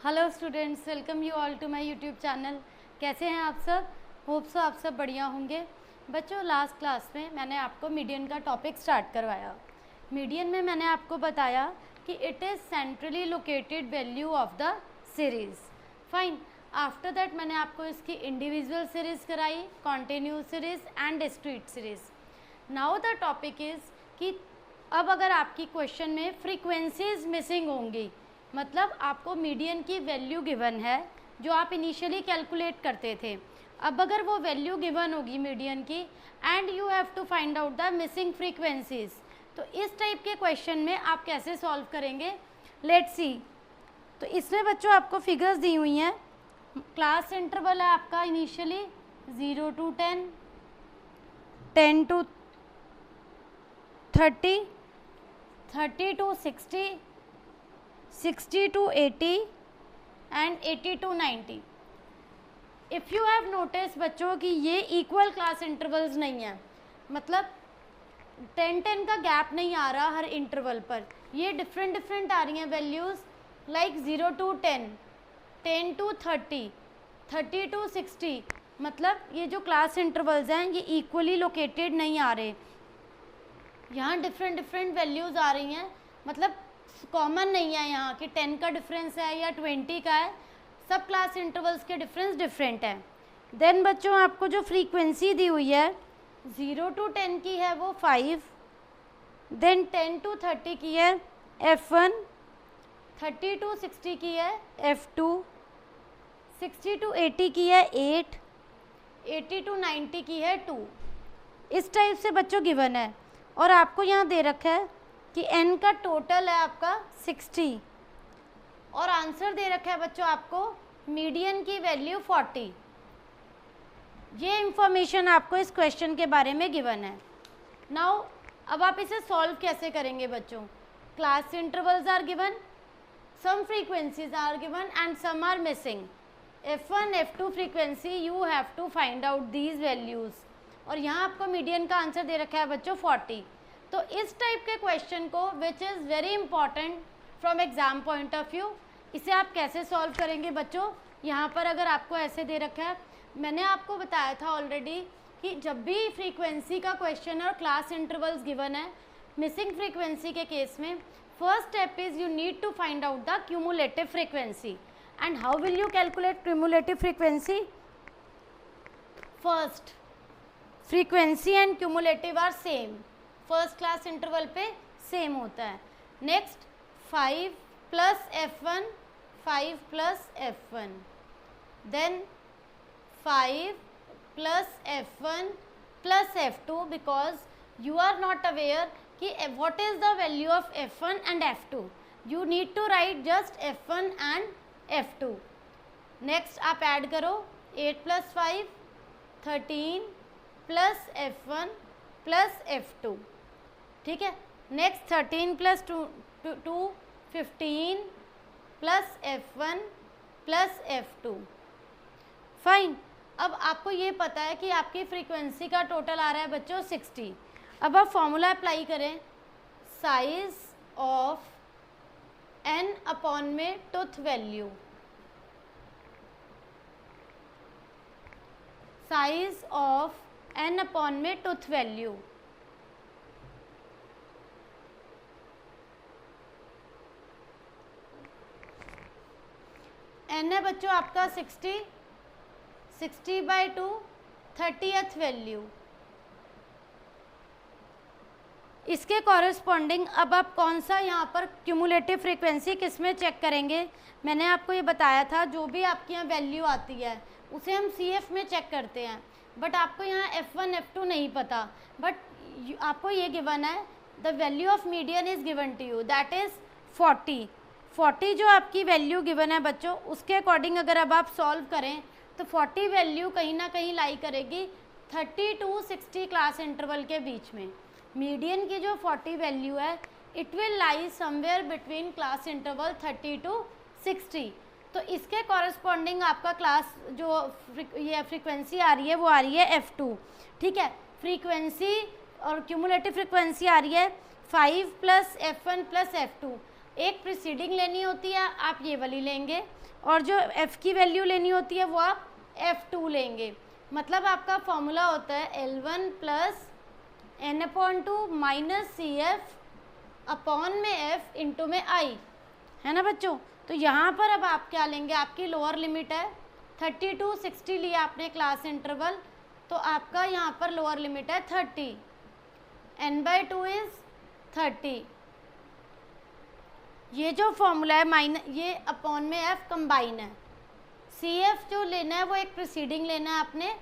Hello students, welcome you all to my YouTube channel. कैसे हैं आप सब? होप सो आप सब बढ़िया होंगे। बच्चों, लास्ट क्लास में मैंने आपको मीडियन का टॉपिक स्टार्ट करवाया। मीडियन में मैंने आपको बताया कि it is centrally located value of the series. Fine. After that मैंने आपको इसकी इंडिविजुअल सीरीज़ कराई, continuous series and discrete series. Now the topic is कि अब अगर आपकी क्वेश्चन में फ्रीक्वेंसीज मिसिंग होंगी, मतलब आपको मीडियन की वैल्यू गिवन है जो आप इनिशियली कैलकुलेट करते थे। अब अगर वो वैल्यू गिवन होगी मीडियन की and you have to find out the missing frequencies, तो इस टाइप के क्वेश्चन में आप कैसे सॉल्व करेंगे, लेट्स सी। तो इसमें बच्चों आपको फिगर्स दी हुई हैं। क्लास इंटरवल है आपका initially 0 to 10, 10 to 30, 30 to 60, 60 to 80 and 80 to 90। If you have notice बच्चों कि ये इक्वल क्लास इंटरवल्स नहीं है, मतलब 10-10 का गैप नहीं आ रहा हर इंटरवल पर, ये डिफरेंट आ रही हैं values, like 0 to 10, 10 to 30, 30 to 60। मतलब ये जो क्लास इंटरवल्स हैं ये इक्वली लोकेटेड नहीं आ रहे, यहाँ डिफरेंट वैल्यूज़ आ रही हैं, मतलब कॉमन नहीं है यहाँ कि 10 का डिफरेंस है या 20 का है, सब क्लास इंटरवल्स के डिफरेंस डिफरेंट है। देन बच्चों आपको जो फ्रीक्वेंसी दी हुई है 0 to 10 की है वो 5, देन 10 to 30 की है F1, 30 to 60 की है F2, 60 to 80 की है 8, 80 to 90 की है 2। इस टाइप से बच्चों गिवन है और आपको यहाँ दे रखा है कि n का टोटल है आपका 60 और आंसर दे रखा है बच्चों आपको मीडियन की वैल्यू 40। ये इंफॉर्मेशन आपको इस क्वेश्चन के बारे में गिवन है। नाउ अब आप इसे सॉल्व कैसे करेंगे बच्चों? Class intervals are given, some frequencies are given and some are missing. F1 F2 frequency you have to find out these values और यहाँ आपको मीडियन का आंसर दे रखा है बच्चों 40। तो इस टाइप के क्वेश्चन को which is very important from exam point of view, इसे आप कैसे सॉल्व करेंगे बच्चों? यहाँ पर अगर आपको ऐसे दे रखा है, मैंने आपको बताया था ऑलरेडी कि जब भी फ्रीक्वेंसी का क्वेश्चन और क्लास इंटरवल्स गिवन है, मिसिंग फ्रीक्वेंसी के केस में first step is you need to find out the cumulative frequency. And how will you calculate cumulative frequency? First, frequency and cumulative are same, first class interval पे same होता है। Next 5 plus F1, 5 plus F1, then 5 plus F1 plus F2, because you are not aware कि what is the value of F1 and F2, you need to write just F1 and F2। Next आप add करो 8 plus 5, 13 plus F1 plus F2, ठीक है। Next 13 plus 2 15 plus F1 plus F2। Fine. अब आपको ये पता है कि आपकी फ्रीक्वेंसी का टोटल आ रहा है बच्चों 60। अब आप फॉर्मूला अप्लाई करें, साइज ऑफ n अपॉन में tooth value, size of n upon में टूथ वैल्यू। n है बच्चों आपका 60, 60/2 30th वैल्यू। इसके कॉरेस्पॉन्डिंग अब आप कौन सा यहाँ पर क्यूमुलेटिव फ्रीक्वेंसी किस में चेक करेंगे? मैंने आपको ये बताया था जो भी आपके यहाँ वैल्यू आती है उसे हम CF में चेक करते हैं, बट आपको यहाँ F1 F2 नहीं पता, बट आपको ये गिवन है the value of median is given to you, that is 40 जो आपकी वैल्यू गिवन है बच्चों, उसके अकॉर्डिंग अगर अब आप सॉल्व करें तो 40 वैल्यू कहीं ना कहीं लाई करेगी 30 to 60 क्लास इंटरवल के बीच में। मीडियन की जो 40 वैल्यू है it will lie somewhere between class interval 30 to 60। तो इसके कॉरेस्पॉन्डिंग आपका क्लास जो ये फ्रीक्वेंसी आ रही है वो आ रही है F2, ठीक है। फ्रीक्वेंसी और क्यूमुलेटिव फ्रीक्वेंसी आ रही है 5 plus F1 plus F2। एक प्रीसीडिंग लेनी होती है आप ये वाली लेंगे, और जो f की वैल्यू लेनी होती है वो आप f2 लेंगे। मतलब आपका फॉर्मूला होता है L1 plus n/2 minus CF upon में f इंटू में I, है ना बच्चों। तो यहाँ पर अब आप क्या लेंगे, आपकी लोअर लिमिट है 30-60 लिया आपने क्लास इंटरवल, तो आपका यहाँ पर लोअर लिमिट है 30, n/2 इज 30। ये जो फॉर्मूला है माइनस ये अपॉन में f कंबाइन है, CF जो लेना है वो एक प्रीसीडिंग लेना है आपने,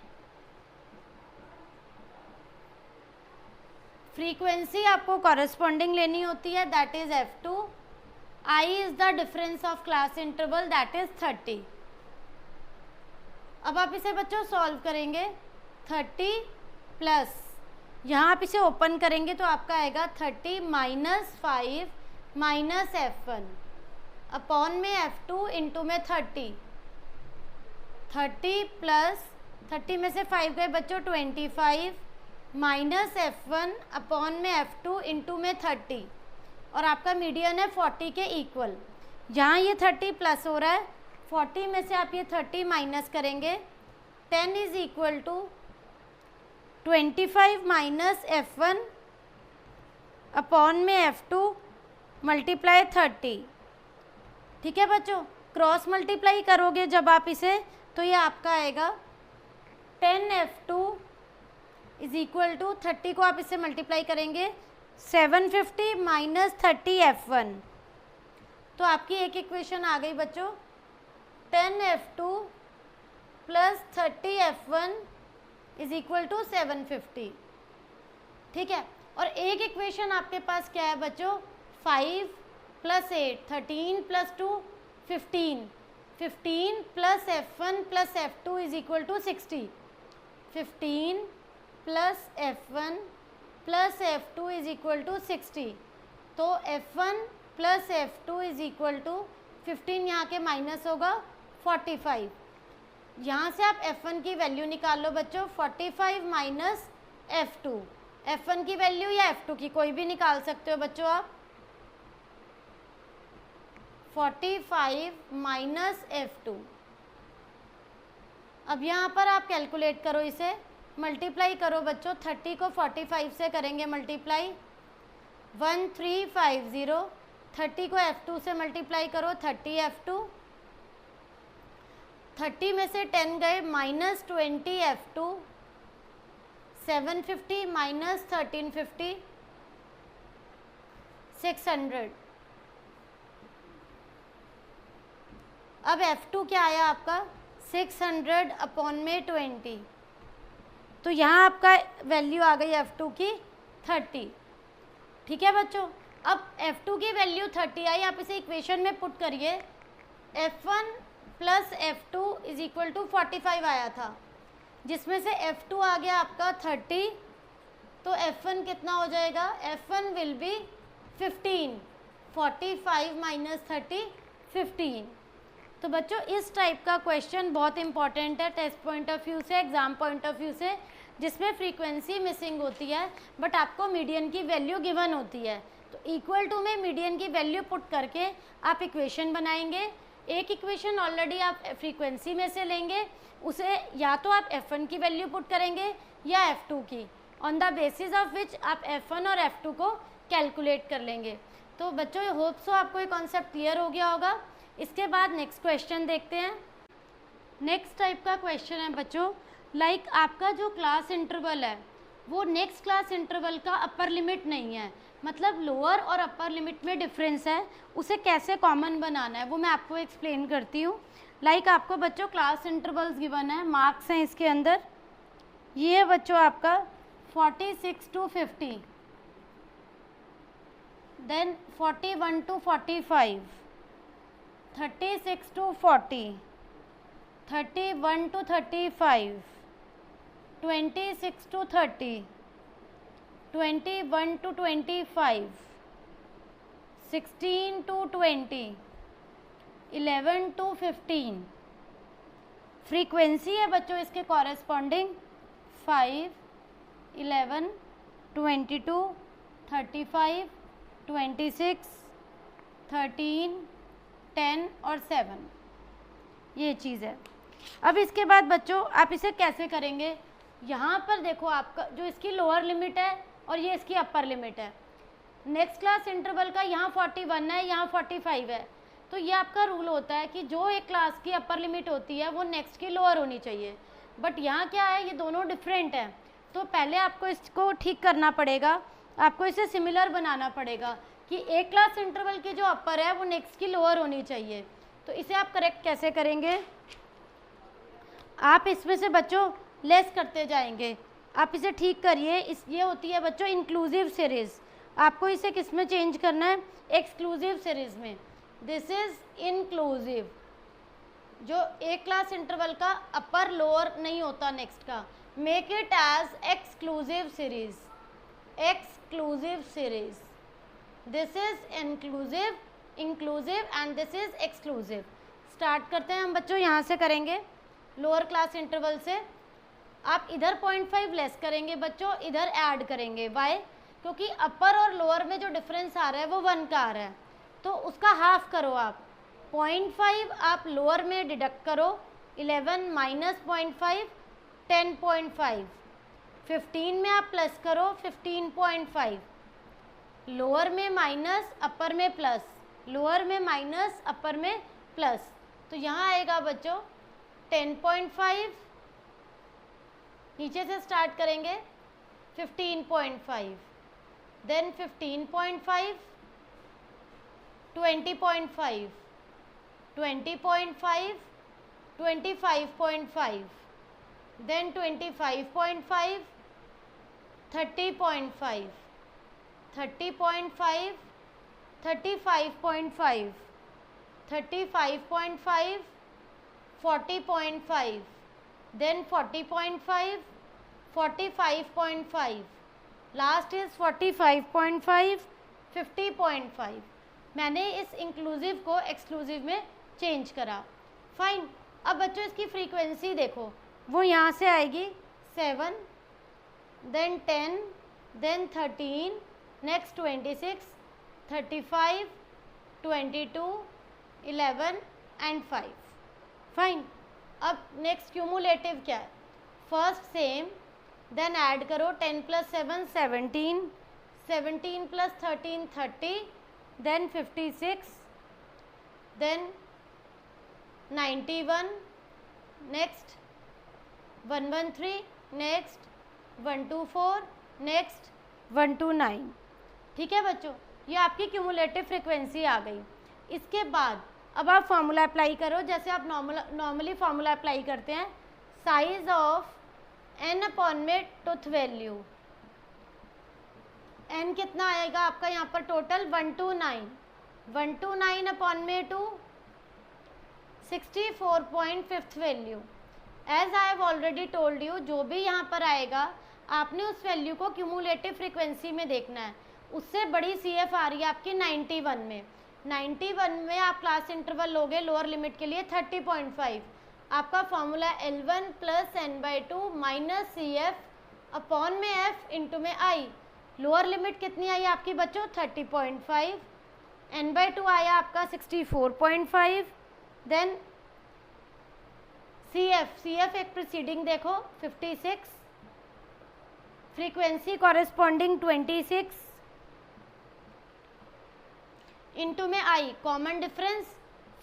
फ्रीक्वेंसी आपको कॉरेस्पॉन्डिंग लेनी होती है that is f2, I is the difference of class interval that is 30। अब आप इसे बच्चों सॉल्व करेंगे 30 प्लस यहाँ आप इसे ओपन करेंगे तो आपका आएगा 30 माइनस 5 माइनस f1 अपॉन में f2 इंटू में 30 प्लस 30 में से 5 गए बच्चों 25 माइनस f1 अपॉन में f2 इंटू में 30, और आपका मीडियन है 40 के इक्वल। यहाँ ये 30 प्लस हो रहा है, 40 में से आप ये 30 माइनस करेंगे, 10 is equal to 25 minus f1 upon में f2 मल्टीप्लाई 30। ठीक है बच्चों, क्रॉस मल्टीप्लाई करोगे जब आप इसे तो ये आपका आएगा 10f2 इज इक्वल टू 30 को आप इससे मल्टीप्लाई करेंगे 750 माइनस 30f1, तो आपकी एक इक्वेशन आ गई बच्चों 10f2 plus 30f1 is equal to 750। ठीक है, और एक इक्वेशन आपके पास क्या है बच्चों 5 plus 8 13 plus 2 15, 15 plus f1 plus f2 is equal to 60, 15 plus f1 plus f2 is equal to 60, तो f1 plus f2 is equal to 15 यहाँ के माइनस होगा 45, यहाँ से आप f1 की वैल्यू निकाल लो बच्चों 45 माइनस f2, f1 की वैल्यू या f2 की कोई भी निकाल सकते हो बच्चों आप, 45 माइनस f2। अब यहाँ पर आप कैलकुलेट करो, इसे मल्टीप्लाई करो बच्चों, 30 को 45 से करेंगे मल्टीप्लाई 1350, 30 को f2 से मल्टीप्लाई करो 30f2, 30 में से 10 गए माइनस 20f2, 750 माइनस 1350 600। अब f2 क्या आया आपका 600 अपॉन में 20, तो यहाँ आपका वैल्यू आ गई f2 की 30। ठीक है बच्चों, अब f2 की वैल्यू 30 आई, आप इसे इक्वेशन में पुट करिए, f1 plus f2 is equal to 45 आया था, जिसमें से f2 आ गया आपका 30, तो f1 कितना हो जाएगा, f1 विल बी 15, 45 माइनस 30 15। तो बच्चों इस टाइप का क्वेश्चन बहुत इंपॉर्टेंट है टेस्ट पॉइंट ऑफ व्यू से, एग्जाम पॉइंट ऑफ व्यू से, जिसमें फ्रीक्वेंसी मिसिंग होती है बट आपको मीडियन की वैल्यू गिवन होती है, तो इक्वल टू में मीडियन की वैल्यू पुट करके आप इक्वेशन बनाएंगे। एक इक्वेशन ऑलरेडी आप फ्रीक्वेंसी में से लेंगे, उसे या तो आप f1 की वैल्यू पुट करेंगे या f2 की, on the basis of which आप f1 और f2 को कैलकुलेट कर लेंगे। तो बच्चों होप सो आपको ये कॉन्सेप्ट क्लियर हो गया होगा। इसके बाद नेक्स्ट क्वेश्चन देखते हैं। नेक्स्ट टाइप का क्वेश्चन है बच्चों, लाइक आपका जो क्लास इंटरवल है वो नेक्स्ट क्लास इंटरवल का अपर लिमिट नहीं है, मतलब लोअर और अपर लिमिट में डिफरेंस है, उसे कैसे कॉमन बनाना है वो मैं आपको एक्सप्लेन करती हूँ। लाइक आपको बच्चों क्लास इंटरवल्स गिवन है, मार्क्स हैं इसके अंदर, ये है बच्चों आपका 46 to 50, then 41 to 45, 36 to 40, 31 to 35, 26 to 30, 21 to 25, 16 to 20, 11 to 15। Frequency है बच्चों इसके कॉरेस्पॉन्डिंग 5, 11, 22, 35, 26, 13, 10 और 7, ये चीज़ है। अब इसके बाद बच्चों आप इसे कैसे करेंगे, यहाँ पर देखो आपका जो इसकी लोअर लिमिट है और ये इसकी अपर लिमिट है। नेक्स्ट क्लास इंटरवल का यहाँ 41 है, यहाँ 45 है, तो ये आपका रूल होता है कि जो एक क्लास की अपर लिमिट होती है वो नेक्स्ट की लोअर होनी चाहिए। बट यहाँ क्या है, ये दोनों डिफरेंट हैं, तो पहले आपको इसको ठीक करना पड़ेगा, आपको इसे सिमिलर बनाना पड़ेगा कि एक क्लास इंटरवल की जो अपर है वो नेक्स्ट की लोअर होनी चाहिए। तो इसे आप करेक्ट कैसे करेंगे, आप इसमें से बच्चों लेस करते जाएंगे, आप इसे ठीक करिए। ये होती है बच्चों इंक्लूसिव सीरीज़, आपको इसे किस में चेंज करना है, एक्सक्लूसिव सीरीज़ में। दिस इज़ इंक्लूसिव, जो एक क्लास इंटरवल का अपर लोअर नहीं होता नेक्स्ट का, make it as exclusive series, exclusive series. This is inclusive, inclusive and this is exclusive. Start करते हैं हम बच्चों, यहाँ से करेंगे लोअर क्लास इंटरवल से। आप इधर 0.5 लेस करेंगे बच्चों, इधर ऐड करेंगे। वाई, क्योंकि अपर और लोअर में जो डिफरेंस आ रहा है वो 1 का आ रहा है, तो उसका हाफ करो आप। 0.5 आप लोअर में डिडक्ट करो, 11 माइनस 0.5 10.5, 15 में आप प्लस करो 15.5, लोअर में माइनस अपर में प्लस, लोअर में माइनस अपर में प्लस, तो यहाँ आएगा बच्चों 10.5, नीचे से स्टार्ट करेंगे 15.5, then 15.5, 20.5, 20.5, 25.5, then 25.5, 30.5, 30.5, 35.5, 35.5, 40.5, then 40.5, 45.5, last is 45.5, 50.5। मैंने इस इंक्लूसिव को एक्सक्लूसिव में चेंज करा। फाइन, अब बच्चों इसकी फ्रीक्वेंसी देखो, वो यहाँ से आएगी 7, then 10, then 13, next 26, 35, 22, 11 and 5। Fine, अब नेक्स्ट क्यूमुलेटिव क्या है, फर्स्ट सेम, देन ऐड करो 10 plus 7 17, 17 plus 13 30, then 56, then 91, next 113, next 124, next 129। ठीक है बच्चों, ये आपकी क्यूमुलेटिव फ्रिक्वेंसी आ गई। इसके बाद अब आप फार्मूला अप्लाई करो, जैसे आप नॉर्मली फार्मूला अप्लाई करते हैं, साइज ऑफ n अपॉन में टूथ वैल्यू, n कितना आएगा आपका यहाँ पर टोटल 129, 129 अपॉन में 2, 64.5 value. As I have already told you, जो भी यहाँ पर आएगा आपने उस वैल्यू को क्यूमुलेटिव फ्रिक्वेंसी में देखना है। उससे बड़ी CF आ रही है आपकी 91 में, 91 में आप क्लास इंटरवल लोगे लोअर लिमिट के लिए 30.5, आपका formula L1 plus n/2 minus CF upon में F इंटू में I। लोअर लिमिट कितनी आई आपकी बच्चों 30.5, n/2 आया आपका 64.5, देन CF एक प्रीसीडिंग देखो 56, फ्रीक्वेंसी कॉरेस्पॉन्डिंग 26 इंटू में I, कॉमन डिफरेंस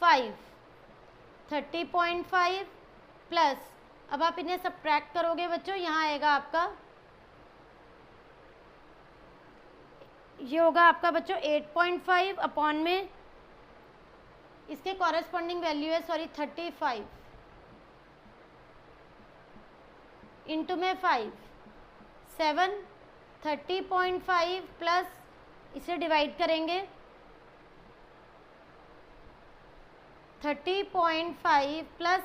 5, 30.5 प्लस, अब आप इन्हें सब्ट्रैक्ट करोगे बच्चों, यहाँ आएगा आपका, ये होगा आपका बच्चों 8.5 अपॉन में इसके कॉरेस्पॉन्डिंग वैल्यू है 35 इंटू में 5, 7, 30.5 प्लस इसे डिवाइड करेंगे 30.5 प्लस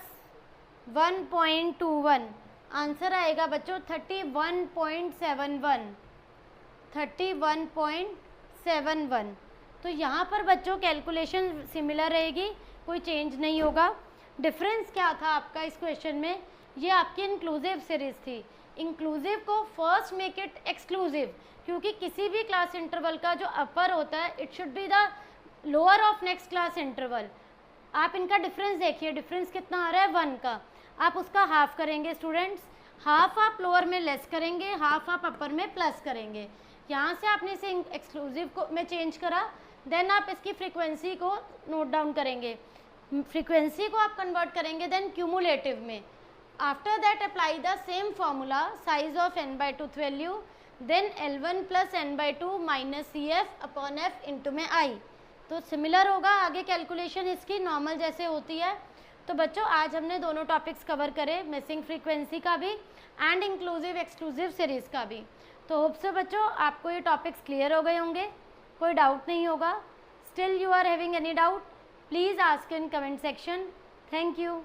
1.21, आंसर आएगा बच्चों 31.71, 31.71। तो यहाँ पर बच्चों कैलकुलेशन सिमिलर रहेगी, कोई चेंज नहीं होगा। डिफरेंस क्या था आपका इस क्वेश्चन में, ये आपकी इंक्लूसिव सीरीज थी। इंक्लूसिव को फर्स्ट मेक इट एक्सक्लूसिव, क्योंकि किसी भी क्लास इंटरवल का जो अपर होता है it should be the lower of next class interval, आप इनका डिफरेंस देखिए, डिफरेंस कितना आ रहा है 1 का, आप उसका हाफ करेंगे स्टूडेंट्स, हाफ आप लोअर में लेस करेंगे, हाफ आप अपर में प्लस करेंगे। यहाँ से आपने इसे एक्सक्लूसिव को में चेंज करा, देन आप इसकी फ्रीक्वेंसी को नोट डाउन करेंगे, फ्रीक्वेंसी को आप कन्वर्ट करेंगे देन क्यूमुलेटिव में। After that apply the same formula size of n/2 value, then L1 plus n/2 minus CF upon F into में I। तो सिमिलर होगा आगे कैलकुलेशन इसकी नॉर्मल जैसे होती है। तो बच्चों आज हमने दोनों टॉपिक्स कवर करे, मिसिंग फ्रीक्वेंसी का भी एंड इंक्लूसिव एक्सक्लूसिव सीरीज़ का भी। तो होप से बच्चों आपको ये टॉपिक्स क्लियर हो गए होंगे, कोई डाउट नहीं होगा। Still you are having any doubt, please ask in comment section. Thank you.